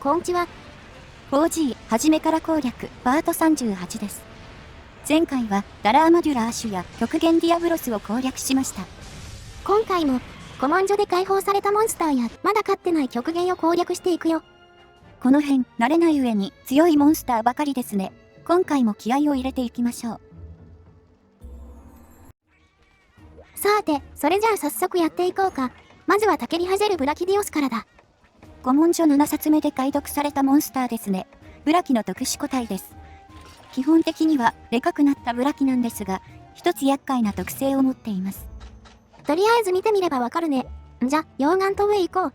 こんにちは。4G 初めから攻略パート38です。前回はダラーマデュラーシュや極限ディアブロスを攻略しました。今回も古文書で解放されたモンスターやまだ勝ってない極限を攻略していくよ。この辺慣れない上に強いモンスターばかりですね。今回も気合を入れていきましょう。さて、それじゃあ早速やっていこうか。まずはタケリハゼルブラキディオスからだ。古文書7冊目で解読されたモンスターですね。ブラキの特殊個体です。基本的にはでかくなったブラキなんですが、一つ厄介な特性を持っています。とりあえず見てみればわかるね。じゃ、溶岩島へ行こう。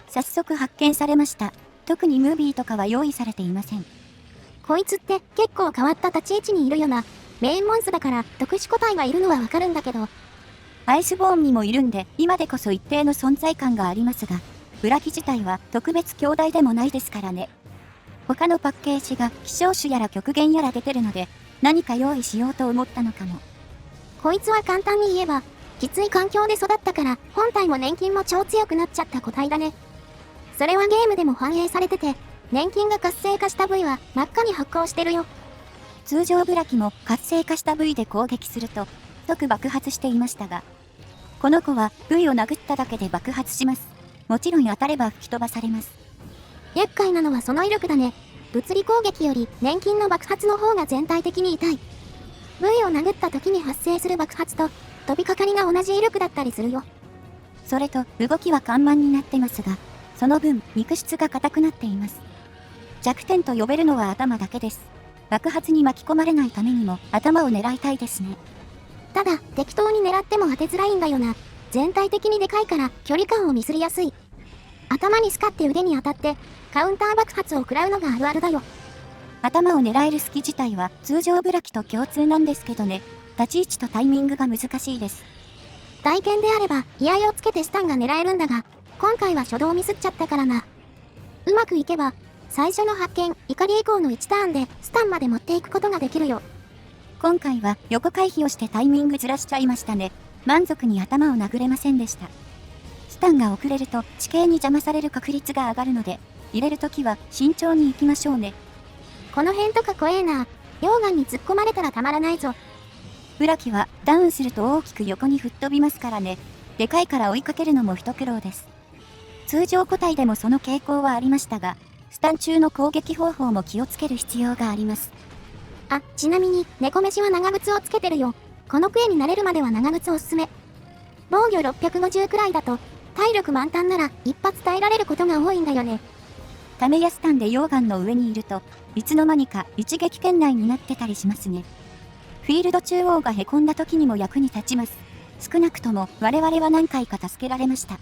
早速発見されました。特にムービーとかは用意されていません。こいつって結構変わった立ち位置にいるよな。メインモンスだから特殊個体がいるのはわかるんだけど。アイスボーンにもいるんで、今でこそ一定の存在感がありますが、ブラキ自体は特別強大でもないですからね。他のパッケージが希少種やら極限やら出てるので、何か用意しようと思ったのかも。こいつは簡単に言えば、きつい環境で育ったから、本体も年金も超強くなっちゃった個体だね。それはゲームでも反映されてて、年金が活性化した部位は真っ赤に発光してるよ。通常ブラキも活性化した部位で攻撃すると、即爆発していましたが、この子は部位を殴っただけで爆発します。もちろん当たれば吹き飛ばされます。厄介なのはその威力だね。物理攻撃より年金の爆発の方が全体的に痛い。部位を殴った時に発生する爆発と飛びかかりが同じ威力だったりするよ。それと動きは緩慢になってますが、その分肉質が硬くなっています。弱点と呼べるのは頭だけです。爆発に巻き込まれないためにも頭を狙いたいですね。ただ適当に狙っても当てづらいんだよな。全体的にでかいから距離感をミスりやすい。頭にスカって腕に当たってカウンター爆発を食らうのがあるあるだよ。頭を狙える隙自体は通常ブラキと共通なんですけどね、立ち位置とタイミングが難しいです。体験であれば居合をつけてスタンが狙えるんだが、今回は初動ミスっちゃったからな。うまくいけば最初の発見怒り以降の1ターンでスタンまで持っていくことができるよ。今回は横回避をしてタイミングずらしちゃいましたね。満足に頭を殴れませんでした。スタンが遅れると地形に邪魔される確率が上がるので、入れるときは慎重に行きましょうね。この辺とか怖えな。溶岩に突っ込まれたらたまらないぞ。ブラキはダウンすると大きく横に吹っ飛びますからね。でかいから追いかけるのも一苦労です。通常個体でもその傾向はありましたが、スタン中の攻撃方法も気をつける必要があります。あ、ちなみに猫飯は長靴をつけてるよ。このクエになれるまでは長靴おすすめ。防御650くらいだと体力満タンなら一発耐えられることが多いんだよね。タメやスタンで溶岩の上にいるといつの間にか一撃圏内になってたりしますね。フィールド中央がへこんだ時にも役に立ちます。少なくとも我々は何回か助けられました。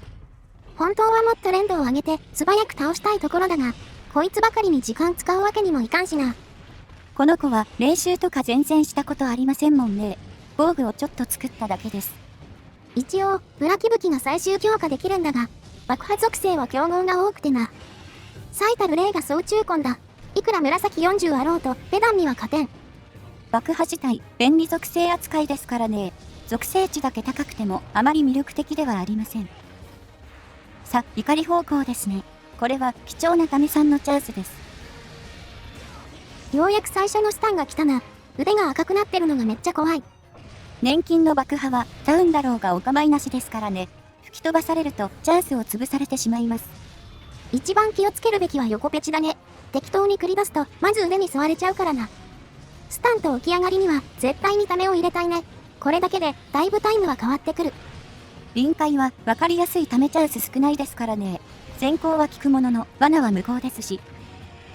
本当はもっと連動を上げて素早く倒したいところだが、こいつばかりに時間使うわけにもいかんしな。この子は練習とか全然したことありませんもんね。防具をちょっと作っただけです。一応ブラキ武器が最終強化できるんだが、爆破属性は競合が多くてな。最たる例が総中根だ。いくら紫40あろうとペダンには勝てん。爆破自体便利属性扱いですからね。属性値だけ高くてもあまり魅力的ではありません。さ、怒り方向ですね。これは貴重なタメさんのチャンスです。ようやく最初のスタンが来たな。腕が赤くなってるのがめっちゃ怖い。年金の爆破はダウンだろうがお構いなしですからね。吹き飛ばされるとチャンスを潰されてしまいます。一番気をつけるべきは横ペチだね。適当に繰り出すとまず腕に吸われちゃうからな。スタンと起き上がりには絶対にタメを入れたいね。これだけでだいぶタイムは変わってくる。臨界は分かりやすいタメチャンス少ないですからね。先行は効くものの罠は無効ですし、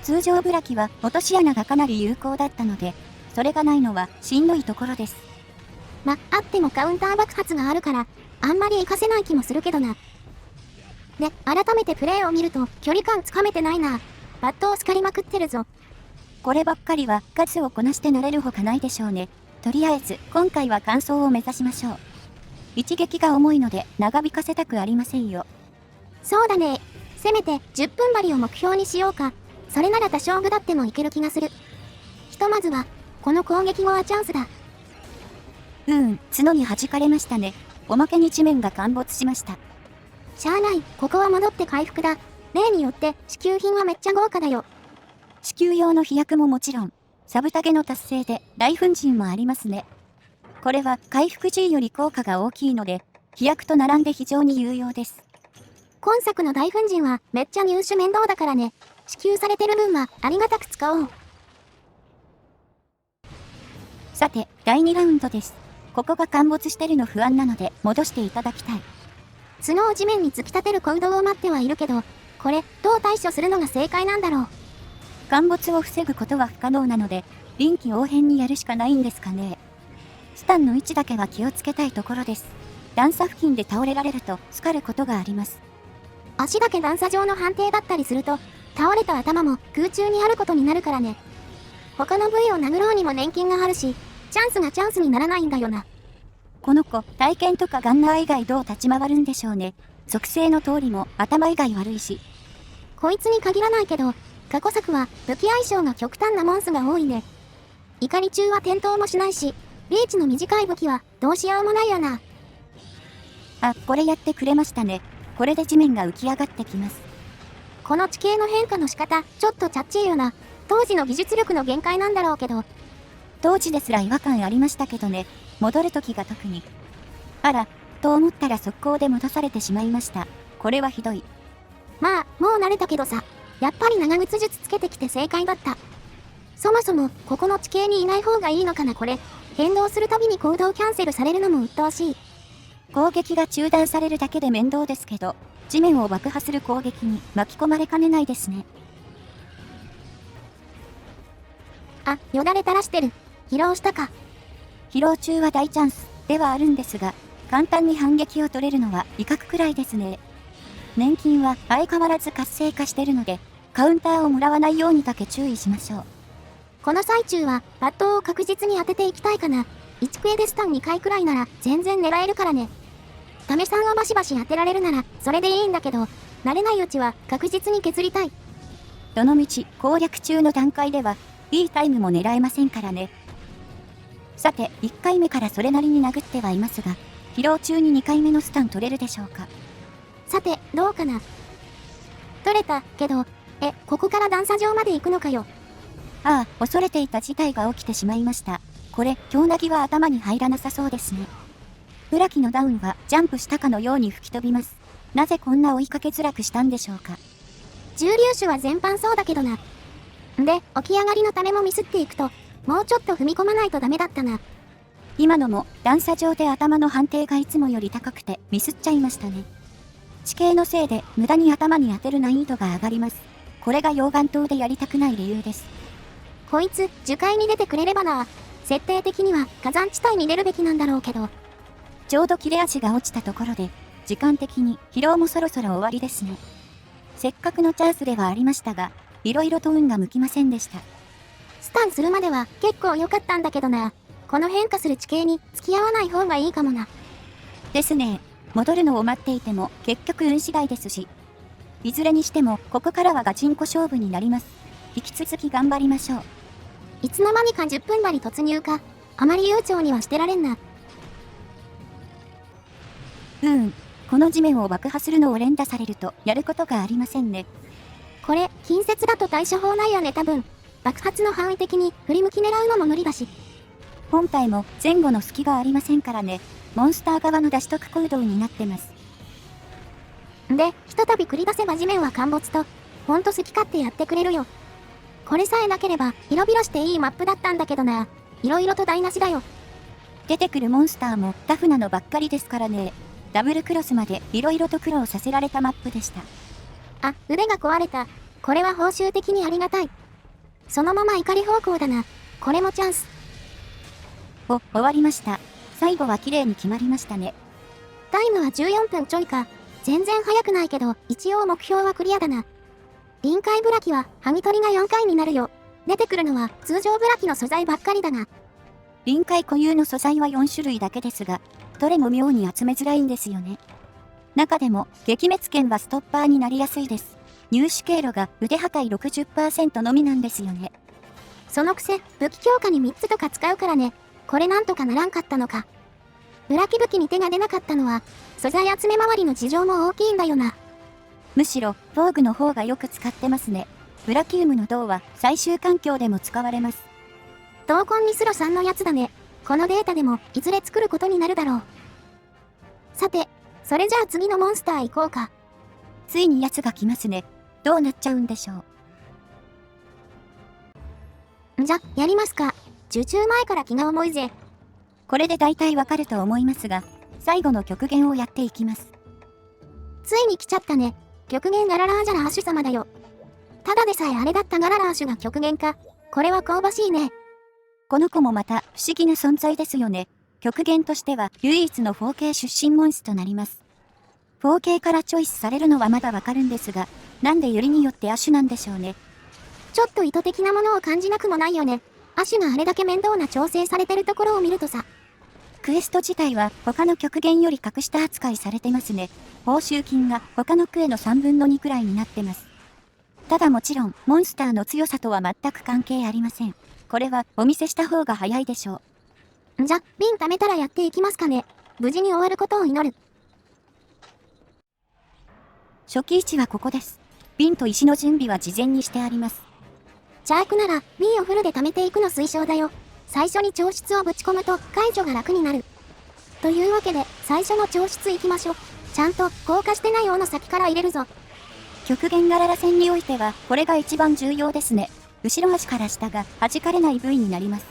通常ブラキは落とし穴がかなり有効だったので、それがないのはしんどいところです。あってもカウンター爆発があるからあんまり活かせない気もするけどな。で、改めてプレイを見ると距離感つかめてないな。バットをスカりまくってるぞ。こればっかりは数をこなして慣れるほかないでしょうね。とりあえず今回は完走を目指しましょう。一撃が重いので長引かせたくありませんよ。そうだね。せめて10分針を目標にしようか。それなら多少下ってもいける気がする。ひとまずはこの攻撃後はチャンスだ。角に弾かれましたね。おまけに地面が陥没しました。しゃあない、ここは戻って回復だ。例によって支給品はめっちゃ豪華だよ。支給用の飛躍ももちろん、サブタゲの達成で大粉塵もありますね。これは回復 G より効果が大きいので、飛躍と並んで非常に有用です。今作の大粉塵はめっちゃ入手面倒だからね。支給されてる分はありがたく使おう。さて、第2ラウンドです。ここが陥没してるの不安なので戻していただきたい。角を地面に突き立てる行動を待ってはいるけど、これどう対処するのが正解なんだろう。陥没を防ぐことは不可能なので、臨機応変にやるしかないんですかね。スタンの位置だけは気をつけたいところです。段差付近で倒れられると疲ることがあります。足だけ段差上の判定だったりすると、倒れた頭も空中にあることになるからね。他の部位を殴ろうにも年金があるし、チャンスがチャンスにならないんだよな。この子、体験とかガンナー以外どう立ち回るんでしょうね。属性の通りも頭以外悪いし。こいつに限らないけど、過去作は武器相性が極端なモンスが多いね。怒り中は転倒もしないし、リーチの短い武器はどうしようもないよな。あ、これやってくれましたね。これで地面が浮き上がってきます。この地形の変化の仕方、ちょっとチャッチーよな。当時の技術力の限界なんだろうけど。当時ですら違和感ありましたけどね。戻るときが特に。あら、と思ったら速攻で戻されてしまいました。これはひどい。まあ、もう慣れたけどさ、やっぱり長靴術つけてきて正解だった。そもそも、ここの地形にいない方がいいのかなこれ。変動するたびに行動キャンセルされるのも鬱陶しい。攻撃が中断されるだけで面倒ですけど、地面を爆破する攻撃に巻き込まれかねないですね。あ、よだれ垂らしてる。疲労したか。疲労中は大チャンスではあるんですが、簡単に反撃を取れるのは威嚇くらいですね。年金は相変わらず活性化してるので、カウンターをもらわないようにだけ注意しましょう。この最中は、バットを確実に当てていきたいかな。1クエでスタン2回くらいなら全然狙えるからね。タメさんをバシバシ当てられるならそれでいいんだけど、慣れないうちは確実に削りたい。どのみち攻略中の段階では、いいタイムも狙えませんからね。さて、1回目からそれなりに殴ってはいますが、疲労中に2回目のスタン取れるでしょうか。さて、どうかな。取れた、けど、ここから段差上まで行くのかよ。ああ、恐れていた事態が起きてしまいました。これ、強なぎは頭に入らなさそうですね。浦木のダウンはジャンプしたかのように吹き飛びます。なぜこんな追いかけづらくしたんでしょうか。重粒子は全般そうだけどな。で、起き上がりのためもミスっていくと、もうちょっと踏み込まないとダメだったな。今のも段差上で頭の判定がいつもより高くてミスっちゃいましたね。地形のせいで無駄に頭に当てる難易度が上がります。これが溶岩島でやりたくない理由です。こいつ、樹海に出てくれればな。設定的には火山地帯に出るべきなんだろうけど。ちょうど切れ味が落ちたところで、時間的に疲労もそろそろ終わりですね。せっかくのチャンスではありましたが、色々と運が向きませんでした。スタンするまでは結構良かったんだけどな。この変化する地形に付き合わない方がいいかもな。ですね。戻るのを待っていても結局運次第ですし。いずれにしてもここからはガチンコ勝負になります。引き続き頑張りましょう。いつの間にか10分針突入か。あまり悠長にはしてられんな。この地面を爆破するのを連打されるとやることがありませんね。これ、近接だと対処法ないよね多分。爆発の範囲的に振り向き狙うのも無理だし。本体も前後の隙がありませんからね。モンスター側の出し得行動になってます。で、ひとたび繰り出せば地面は陥没と、ほんと好き勝手やってくれるよ。これさえなければ、広々していいマップだったんだけどな。色々と台無しだよ。出てくるモンスターもタフなのばっかりですからね。ダブルクロスまで色々と苦労させられたマップでした。あ、腕が壊れた。これは報酬的にありがたい。そのまま怒り方向だな。これもチャンス。終わりました。最後は綺麗に決まりましたね。タイムは14分ちょいか。全然早くないけど、一応目標はクリアだな。臨界ブラキは、剥ぎ取りが4回になるよ。出てくるのは、通常ブラキの素材ばっかりだな。臨界固有の素材は4種類だけですが、どれも妙に集めづらいんですよね。中でも、撃滅剣はストッパーになりやすいです。入手経路が腕破壊 60% のみなんですよね。そのくせ、武器強化に3つとか使うからね。これなんとかならんかったのか。ブラキ武器に手が出なかったのは、素材集め周りの事情も大きいんだよな。むしろ、防具の方がよく使ってますね。ブラキウムの銅は最終環境でも使われます。闘魂ミスロさんのやつだね。このデータでもいずれ作ることになるだろう。さて、それじゃあ次のモンスター行こうか。ついに奴が来ますね。どうなっちゃうんでしょう。じゃ、やりますか。受注前から気が重いぜ。これで大体わかると思いますが、最後の極限をやっていきます。ついに来ちゃったね。極限ガララージャラーシュ様だよ。ただでさえあれだったガララーシュが極限か。これは香ばしいね。この子もまた不思議な存在ですよね。極限としては唯一の 4K 出身モンスとなります。4K からチョイスされるのはまだわかるんですが、なんでよりによってアシュなんでしょうね。ちょっと意図的なものを感じなくもないよね。アシュがあれだけ面倒な調整されてるところを見るとさ。クエスト自体は他の極限より格下扱いされてますね。報酬金が他のクエの3分の2くらいになってます。ただもちろん、モンスターの強さとは全く関係ありません。これはお見せした方が早いでしょう。じゃ、瓶貯めたらやっていきますかね。無事に終わることを祈る。初期位置はここです。瓶と石の準備は事前にしてあります。チャークなら瓶をフルで貯めていくの推奨だよ。最初に調湿をぶち込むと解除が楽になる。というわけで、最初の調湿行きましょう。ちゃんと硬化してない尾の先から入れるぞ。極限ガララ戦においては、これが一番重要ですね。後ろ足から下が弾かれない部位になります。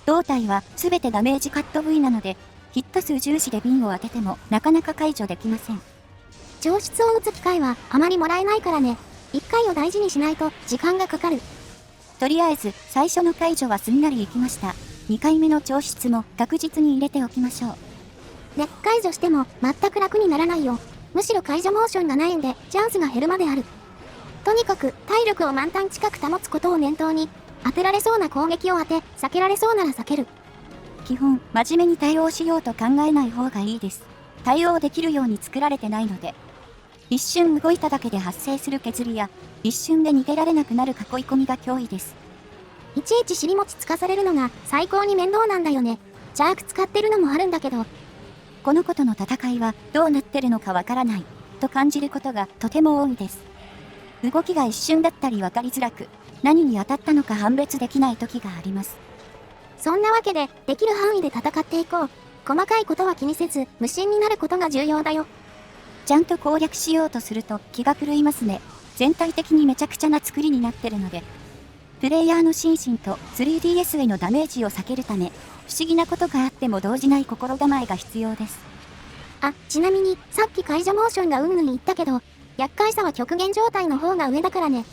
胴体はすべてダメージカット部位なので、ヒット数重視で瓶を当ててもなかなか解除できません。調湿を打つ機会はあまりもらえないからね。1回を大事にしないと時間がかかる。とりあえず、最初の解除はすんなりいきました。2回目の調湿も確実に入れておきましょう。で、解除しても全く楽にならないよ。むしろ解除モーションがないんで、チャンスが減るまである。とにかく、体力を満タン近く保つことを念頭に、当てられそうな攻撃を当て、避けられそうなら避ける。基本、真面目に対応しようと考えない方がいいです。対応できるように作られてないので。一瞬動いただけで発生する削りや、一瞬で逃げられなくなる囲い込みが脅威です。いちいち尻餅つかされるのが最高に面倒なんだよね。チャーク使ってるのもあるんだけど。この子との戦いはどうなってるのかわからない、と感じることがとても多いです。動きが一瞬だったり分かりづらく、何に当たったのか判別できない時があります。そんなわけで、できる範囲で戦っていこう。細かいことは気にせず、無心になることが重要だよ。ちゃんと攻略しようとすると気が狂いますね。全体的にめちゃくちゃな作りになってるので。プレイヤーの心身と 3DS へのダメージを避けるため、不思議なことがあっても動じない心構えが必要です。あ、ちなみに、さっき解除モーションがうんぬん言ったけど、厄介さは極限状態の方が上だからね。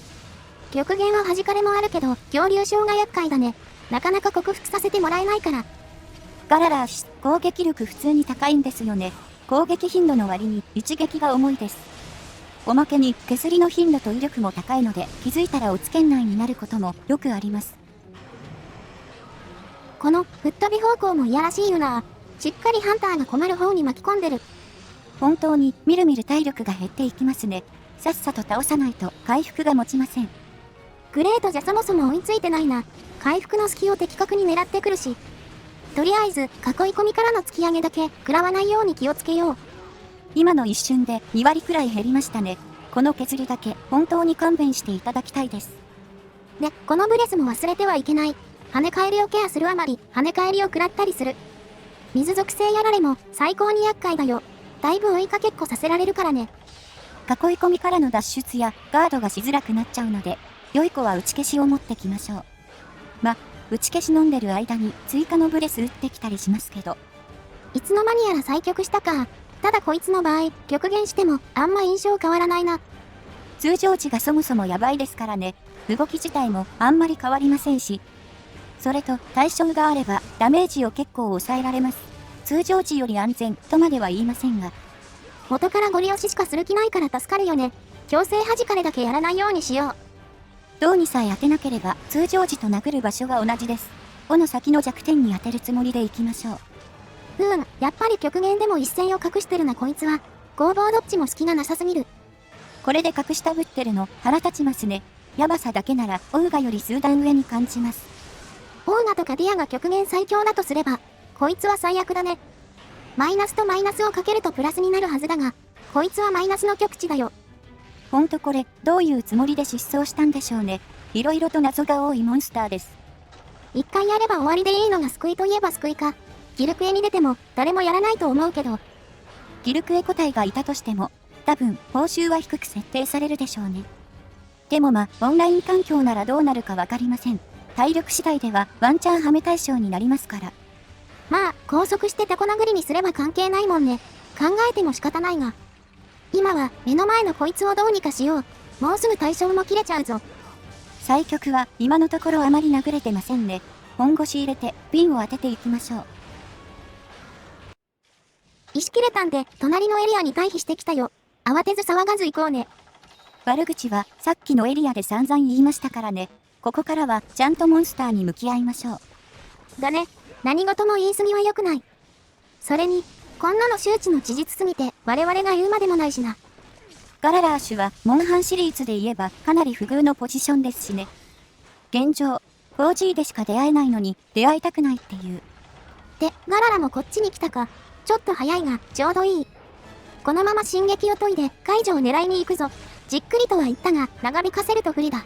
極限は弾かれもあるけど、恐竜症が厄介だね。なかなか克服させてもらえないから。ガララーシ、攻撃力普通に高いんですよね。攻撃頻度の割に一撃が重いです。おまけに削りの頻度と威力も高いので気づいたらおつけん内になることもよくあります。この吹っ飛び方向もいやらしいよな。しっかりハンターが困る方に巻き込んでる。本当にみるみる体力が減っていきますね。さっさと倒さないと回復が持ちません。グレートじゃそもそも追いついてないな。回復の隙を的確に狙ってくるし。とりあえず囲い込みからの突き上げだけ食らわないように気をつけよう。今の一瞬で2割くらい減りましたね。この削りだけ本当に勘弁していただきたいです。で、このブレスも忘れてはいけない。跳ね返りをケアするあまり跳ね返りを食らったりする。水属性やられも最高に厄介だよ。だいぶ追いかけっこさせられるからね。囲い込みからの脱出やガードがしづらくなっちゃうので、良い子は打ち消しを持ってきましょう。打ち消し飲んでる間に追加のブレス打ってきたりしますけど。いつの間にやら再局したか。ただこいつの場合、極限してもあんま印象変わらないな。通常値がそもそもやばいですからね。動き自体もあんまり変わりませんし。それと対象があればダメージを結構抑えられます。通常値より安全とまでは言いませんが。元からゴリ押ししかする気ないから助かるよね。強制弾かれだけやらないようにしよう。銅にさえ当てなければ通常時と殴る場所は同じです。尾の先の弱点に当てるつもりでいきましょう。やっぱり極限でも一線を隠してるなこいつは。攻防どっちも隙がなさすぎる。これで隠したぶってるの腹立ちますね。ヤバさだけならオウガより数段上に感じます。オーガとかディアが極限最強だとすれば、こいつは最悪だね。マイナスとマイナスをかけるとプラスになるはずだが、こいつはマイナスの極値だよ。ほんとこれ、どういうつもりで失踪したんでしょうね。いろいろと謎が多いモンスターです。一回やれば終わりでいいのが救いといえば救いか。ギルクエに出ても誰もやらないと思うけど。ギルクエ個体がいたとしても、多分報酬は低く設定されるでしょうね。でもオンライン環境ならどうなるかわかりません。体力次第ではワンチャンハメ対象になりますから。まあ、拘束してタコ殴りにすれば関係ないもんね。考えても仕方ないが。今は目の前のこいつをどうにかしよう。もうすぐ対象も切れちゃうぞ。最極は今のところあまり殴れてませんね。本腰入れてピンを当てていきましょう。石切れたんで隣のエリアに退避してきたよ。慌てず騒がず行こうね。悪口はさっきのエリアで散々言いましたからね。ここからはちゃんとモンスターに向き合いましょう。だね。何事も言い過ぎは良くない。それに、こんなの周知の事実すぎて我々が言うまでもないしな。ガララーシュはモンハンシリーズで言えばかなり不遇のポジションですしね。現状、4G でしか出会えないのに出会いたくないっていう。で、ガララもこっちに来たか。ちょっと早いが、ちょうどいい。このまま進撃を解いで解除を狙いに行くぞ。じっくりとは言ったが、長引かせると不利だ。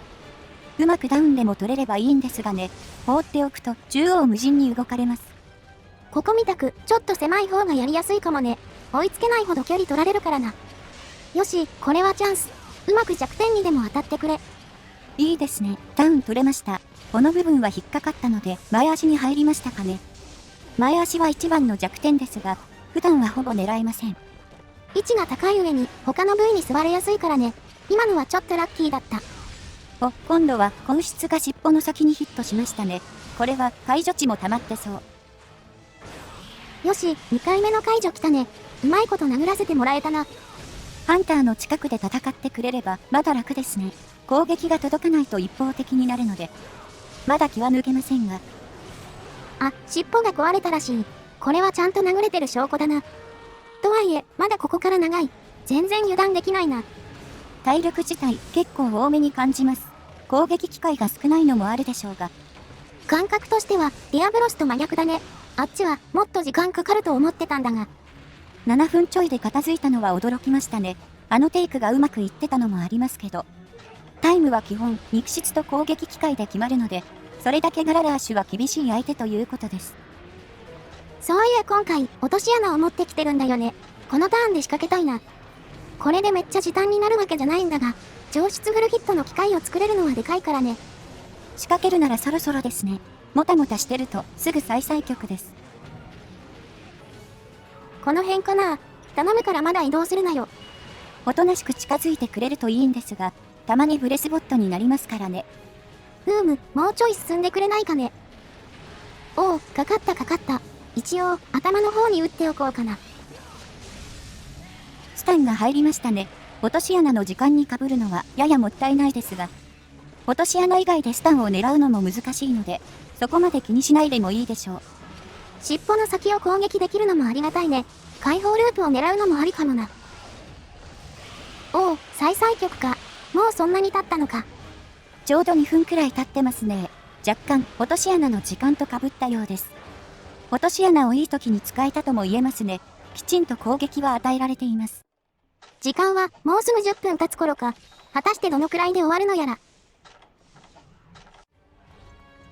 うまくダウンでも取れればいいんですがね。放っておくと縦横無尽に動かれます。ここみたく、ちょっと狭い方がやりやすいかもね。追いつけないほど距離取られるからな。よし、これはチャンス。うまく弱点にでも当たってくれ。いいですね。ダウン取れました。この部分は引っかかったので、前足に入りましたかね。前足は一番の弱点ですが、普段はほぼ狙えません。位置が高い上に、他の部位に座れやすいからね。今のはちょっとラッキーだった。今度は根質が尻尾の先にヒットしましたね。これは解除値も溜まってそう。よし、2回目の解除来たね。うまいこと殴らせてもらえたな。ハンターの近くで戦ってくれればまだ楽ですね。攻撃が届かないと一方的になるので、まだ気は抜けませんが。あ、尻尾が壊れたらしい。これはちゃんと殴れてる証拠だな。とはいえ、まだここから長い。全然油断できないな。体力自体結構多めに感じます。攻撃機会が少ないのもあるでしょうが。感覚としては、ディアブロスと真逆だね。あっちはもっと時間かかると思ってたんだが。7分ちょいで片付いたのは驚きましたね。あのテイクがうまくいってたのもありますけど。タイムは基本、肉質と攻撃機会で決まるので、それだけガララーシュは厳しい相手ということです。そういえ今回、落とし穴を持ってきてるんだよね。このターンで仕掛けたいな。これでめっちゃ時短になるわけじゃないんだが、上出フルヒットの機会を作れるのはでかいからね。仕掛けるならそろそろですね。もたもたしてるとすぐ再々局です。この辺かな。頼むからまだ移動するなよ。おとなしく近づいてくれるといいんですが、たまにブレスボットになりますからね。もうちょい進んでくれないかね。おお、かかったかかった。一応、頭の方に打っておこうかな。スタンが入りましたね。落とし穴の時間に被るのはややもったいないですが、落とし穴以外でスタンを狙うのも難しいので、そこまで気にしないでもいいでしょう。尻尾の先を攻撃できるのもありがたいね。解放ループを狙うのもありかもな。おお、再々局か。もうそんなに経ったのか。ちょうど2分くらい経ってますね。若干、落とし穴の時間と被ったようです。落とし穴をいい時に使えたとも言えますね。きちんと攻撃は与えられています。時間はもうすぐ10分経つ頃か。果たしてどのくらいで終わるのやら。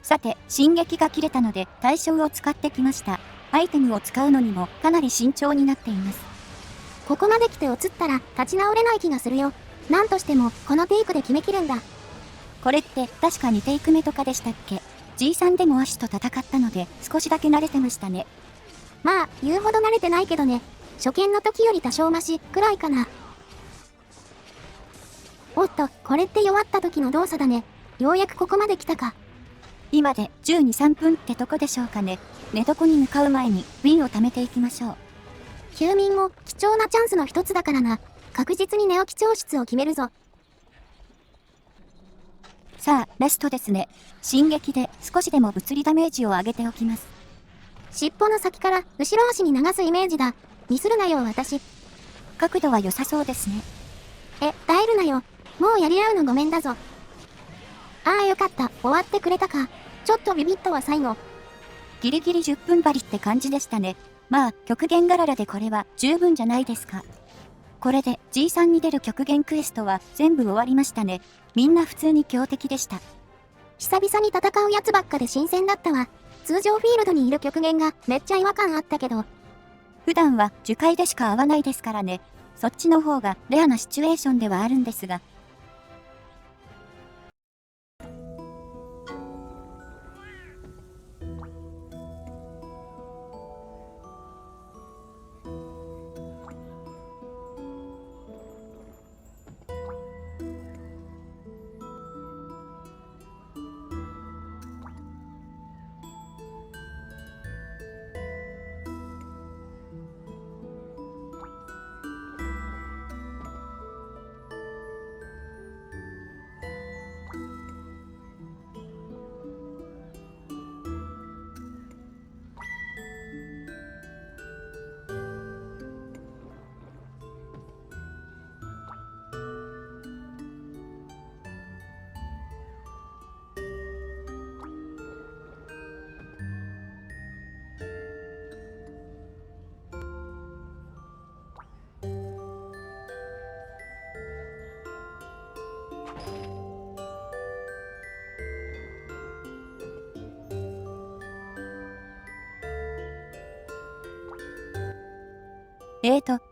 さて、進撃が切れたので対象を使ってきました。アイテムを使うのにもかなり慎重になっています。ここまで来て落ちったら立ち直れない気がするよ。なんとしてもこのテイクで決めきるんだ。これって確か2テイク目とかでしたっけ？ G さんでもアシュと戦ったので少しだけ慣れてましたね。まあ、言うほど慣れてないけどね。初見の時より多少マシくらいかな。おっと、これって弱った時の動作だね。ようやくここまで来たか。今で12、3分ってとこでしょうかね。寝床に向かう前にウィンを貯めていきましょう。休眠も貴重なチャンスの一つだからな。確実に寝起き調室を決めるぞ。さあ、ラストですね。進撃で少しでも物理ダメージを上げておきます。尻尾の先から後ろ足に流すイメージだ。ミスるなよ私。角度は良さそうですね。耐えるなよ。もうやり合うのごめんだぞ。ああよかった。終わってくれたか。ちょっとビビッとは最後。ギリギリ10分張りって感じでしたね。まあ、極限ガララでこれは十分じゃないですか。これで G さんに出る極限クエストは全部終わりましたね。みんな普通に強敵でした。久々に戦うやつばっかで新鮮だったわ。通常フィールドにいる極限がめっちゃ違和感あったけど。普段は樹海でしか会わないですからね。そっちの方がレアなシチュエーションではあるんですが。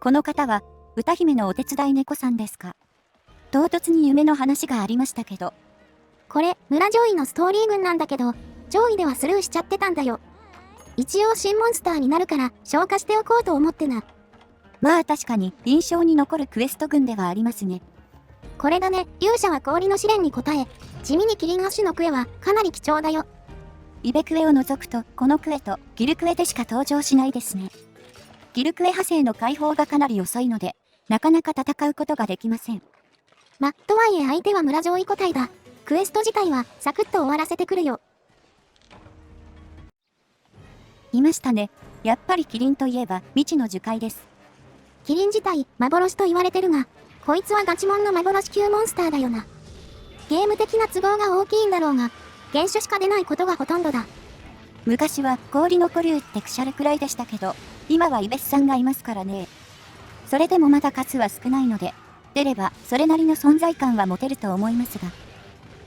この方は、歌姫のお手伝い猫さんですか。唐突に夢の話がありましたけど。これ、村上位のストーリー群なんだけど、上位ではスルーしちゃってたんだよ。一応新モンスターになるから消化しておこうと思ってな。まあ確かに印象に残るクエスト群ではありますね。これだね、勇者は氷の試練に応え、地味にキリンアッシュのクエはかなり貴重だよ。イベクエを除くと、このクエとギルクエでしか登場しないですね。ギルクエ派生の解放がかなり遅いので、なかなか戦うことができません。とはいえ相手は村上位個体だ。クエスト自体はサクッと終わらせてくるよ。いましたね。やっぱりキリンといえば未知の樹海です。キリン自体幻と言われてるが、こいつはガチモンの幻級モンスターだよな。ゲーム的な都合が大きいんだろうが、原種しか出ないことがほとんどだ。昔は氷の古竜ってクシャルくらいでしたけど、今はイベスさんがいますからね。それでもまだ数は少ないので、出ればそれなりの存在感は持てると思いますが。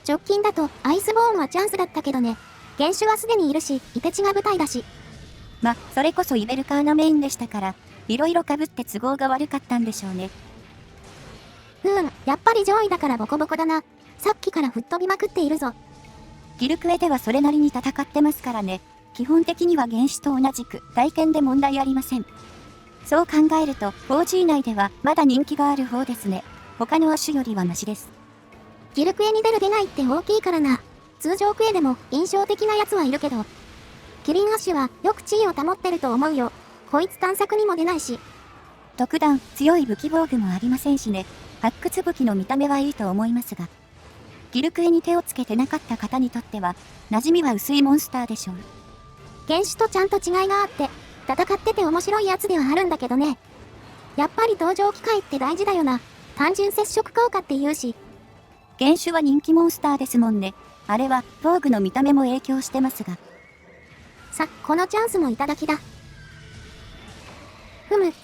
直近だとアイスボーンはチャンスだったけどね。原種はすでにいるし、イテチが舞台だし。それこそイベルカーナメインでしたから、いろいろ被って都合が悪かったんでしょうね。やっぱり上位だからボコボコだな。さっきから吹っ飛びまくっているぞ。ギルクエではそれなりに戦ってますからね。基本的には原種と同じく体験で問題ありません。そう考えると 4G 内ではまだ人気がある方ですね。他の亜種よりはマシです。ギルクエに出る出ないって大きいからな。通常クエでも印象的なやつはいるけど。キリンアッシュはよく地位を保ってると思うよ。こいつ探索にも出ないし。特段強い武器防具もありませんしね。発掘武器の見た目はいいと思いますが。ギルクエに手をつけてなかった方にとっては、馴染みは薄いモンスターでしょう。原種とちゃんと違いがあって、戦ってて面白いやつではあるんだけどね。やっぱり登場機会って大事だよな。単純接触効果って言うし。原種は人気モンスターですもんね。あれは防具の見た目も影響してますが。このチャンスもいただきだ。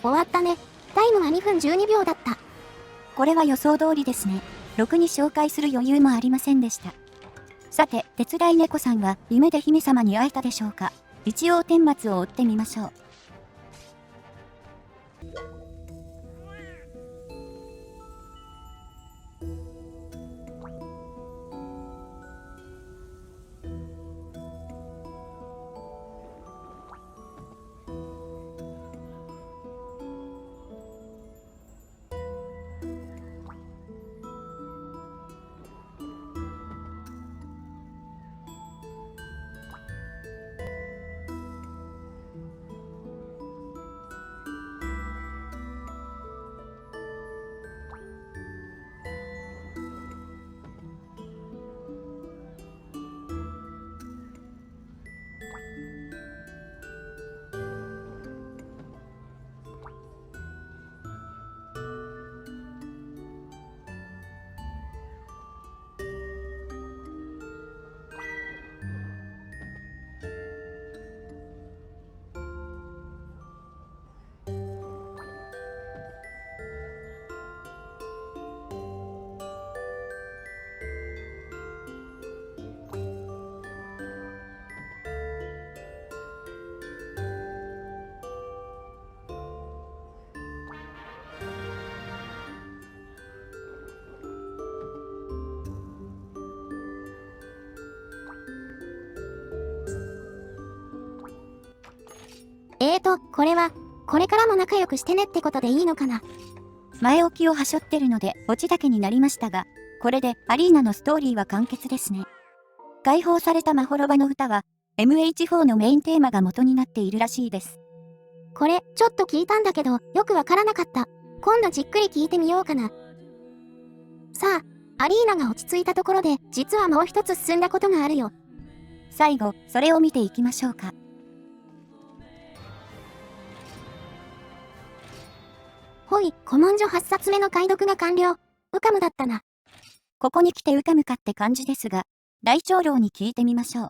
終わったね。タイムは2分12秒だった。これは予想通りですね。ろくに紹介する余裕もありませんでした。さて、手伝い猫さんは夢で姫様に会えたでしょうか。一応顛末を追ってみましょう。これは、これからも仲良くしてねってことでいいのかな。前置きをはしょってるのでオチだけになりましたが、これでアリーナのストーリーは完結ですね。解放されたまほろばの歌は、MH4 のメインテーマが元になっているらしいです。これ、ちょっと聞いたんだけど、よくわからなかった。今度じっくり聞いてみようかな。さあ、アリーナが落ち着いたところで、実はもう一つ進んだことがあるよ。最後、それを見ていきましょうか。ほい、古文書8冊目の解読が完了。ウカムだったな。ここに来てウカムかって感じですが、大長老に聞いてみましょう。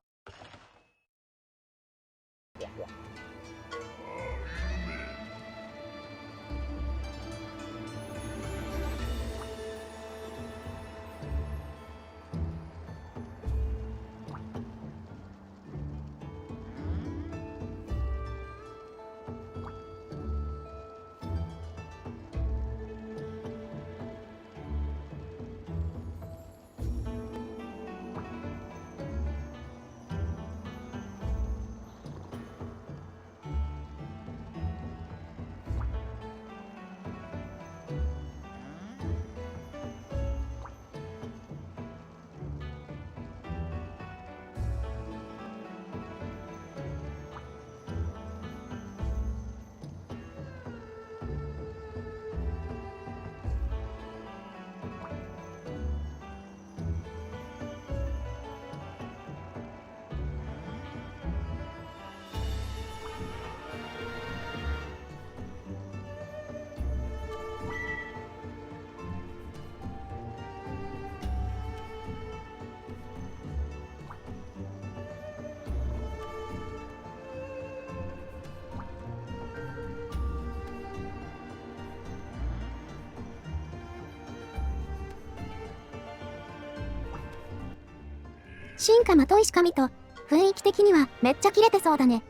進化まといし神と、雰囲気的にはめっちゃキレてそうだね。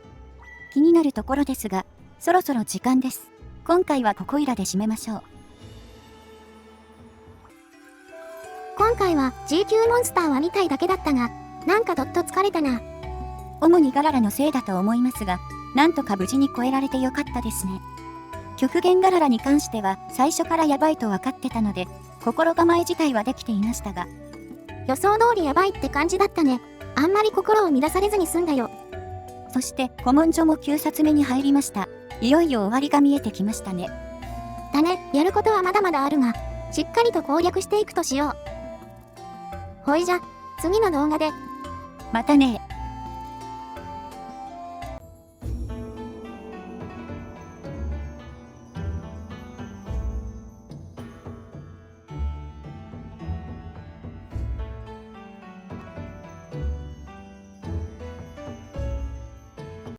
気になるところですが、そろそろ時間です。今回はここいらで締めましょう。今回は G 級モンスターは2体だけだったが、なんかどっと疲れたな。主にガララのせいだと思いますが、なんとか無事に超えられてよかったですね。極限ガララに関しては最初からヤバいと分かってたので、心構え自体はできていましたが、予想通りヤバいって感じだったね。あんまり心を乱されずに済んだよ。そして古文書も9冊目に入りました。いよいよ終わりが見えてきましたね。だね、やることはまだまだあるが、しっかりと攻略していくとしよう。ほいじゃ、次の動画で。またね。